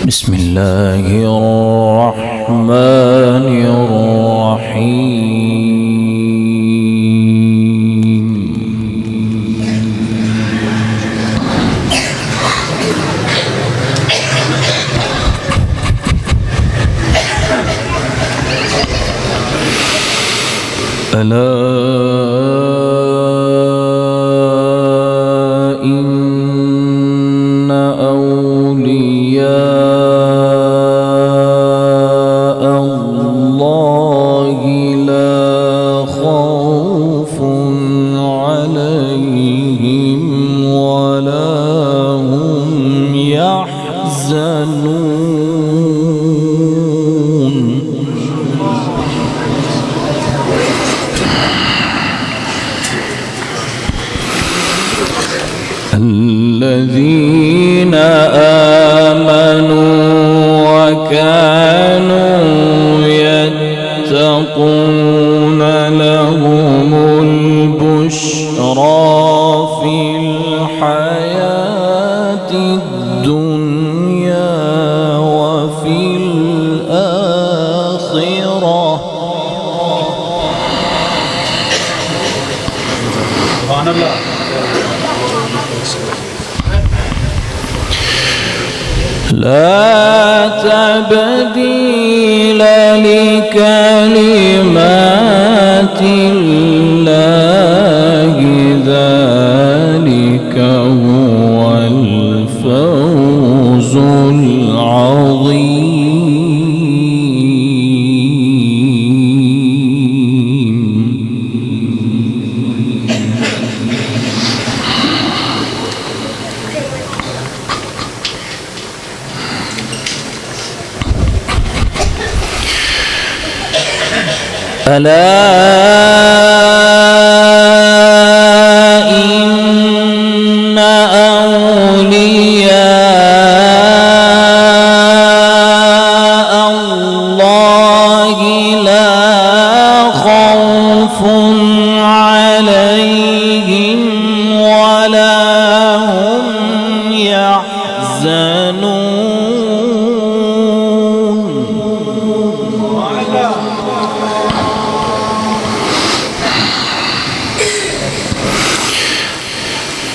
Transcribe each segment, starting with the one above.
بسم الله الرحمن الرحيم. ألا إن أولياء الله لا خوف عليهم ولا هم يحزنون. الذين آمنوا وكانوا يتقون لهم البشرى في الحياة الدنيا وفي الآخرة. سبحان الله. لا تبديل لكلمات الله ذلك هو الفوز العظيم. ألا إن أولياء الله لا خوف عليهم ولا هم يحزنون.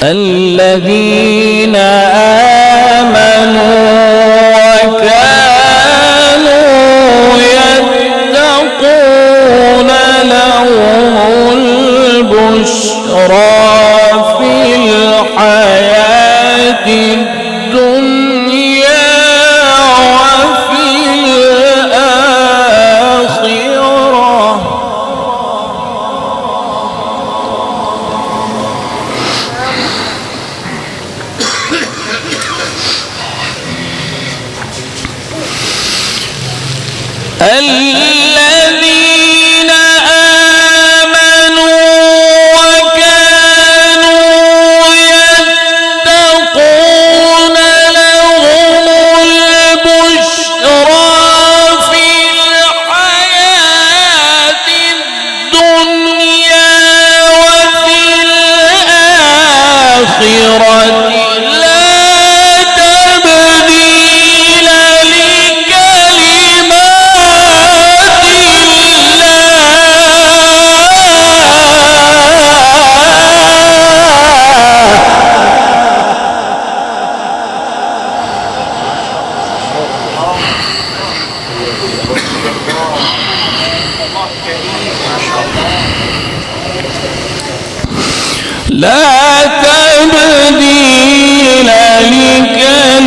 الذين آمنوا وكانوا يتقون لهم البشرى في الحياة الدنيا وفي الآخرة. الذين آمنوا وكانوا يتقون لهم البشرى في الحياة الدنيا وفي الآخرة. لا تبديل لكلمات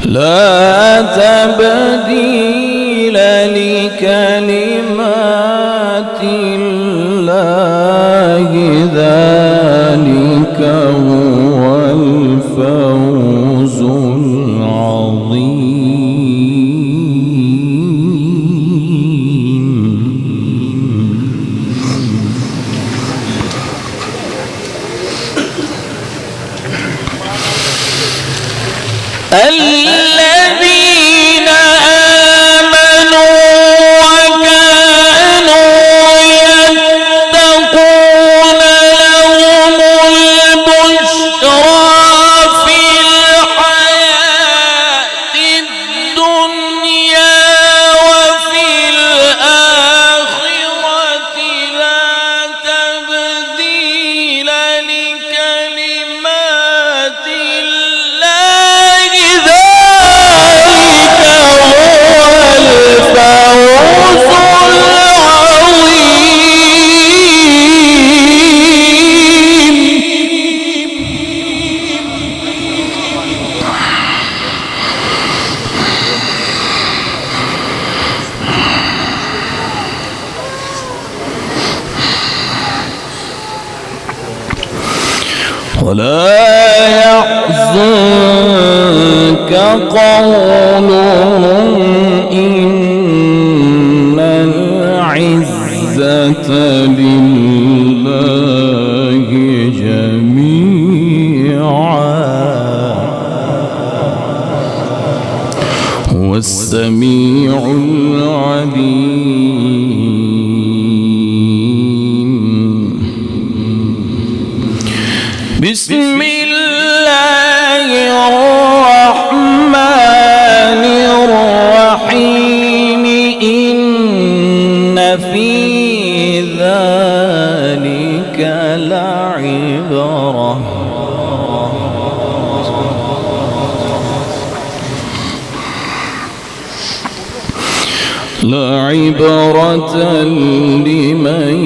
لا تبديل لكلمات الله ذلك هو الفوز الذين آمنوا وكانوا يتقون لهم البشرى في الحياة الدنيا وفي الآخرة لا تبديل لكلمات الله ذلك هو الفوز ولا يحزنك قولهم إن العزة لله جميعا هو السميع العليم. بسم الله الرحمن الرحيم إن في ذلك لعبرة لمن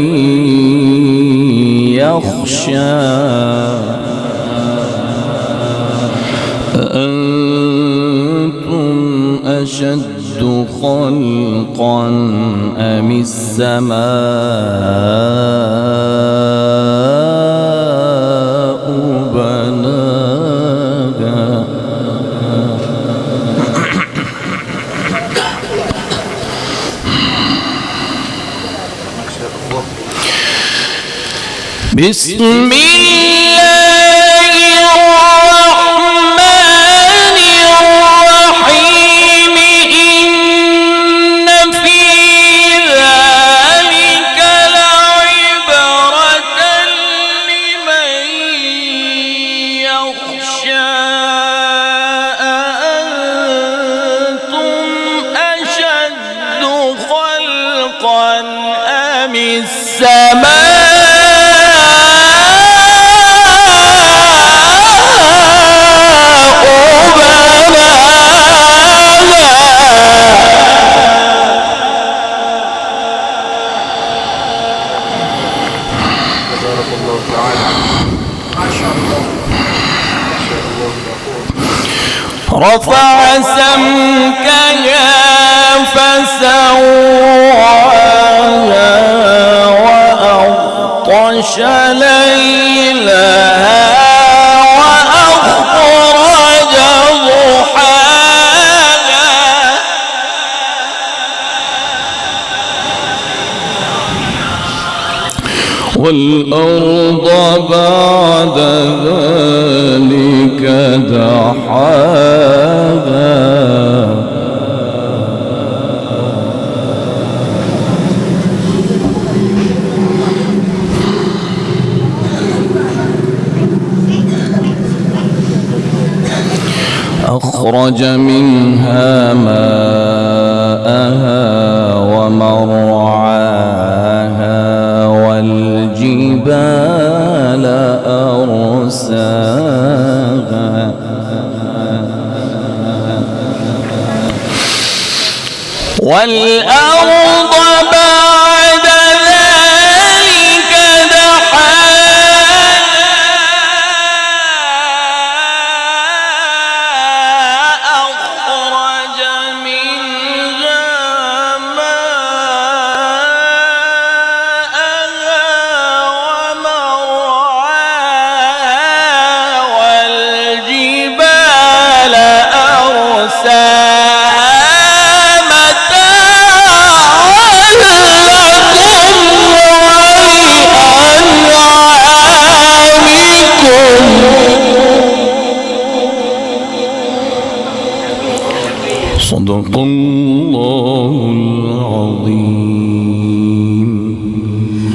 يخشى أأنتم أشد خلقا أم السماء بناها بسم الله الرحمن الرحيم إن في ذلك لعبرة لمن يخشى أأنتم أشد خلقا أم السماء رفع سمكها فسواها وأغطش ليلها وأخرج ضحاها والأرض بعد ذلك دحاها أخرج منها ماءها ومرعاها والجبال أرساها والأرض بعد ذلك دحاها أخرج منها ماءها ومرعاها والجبال أرساها متاعا صدق الله العظيم.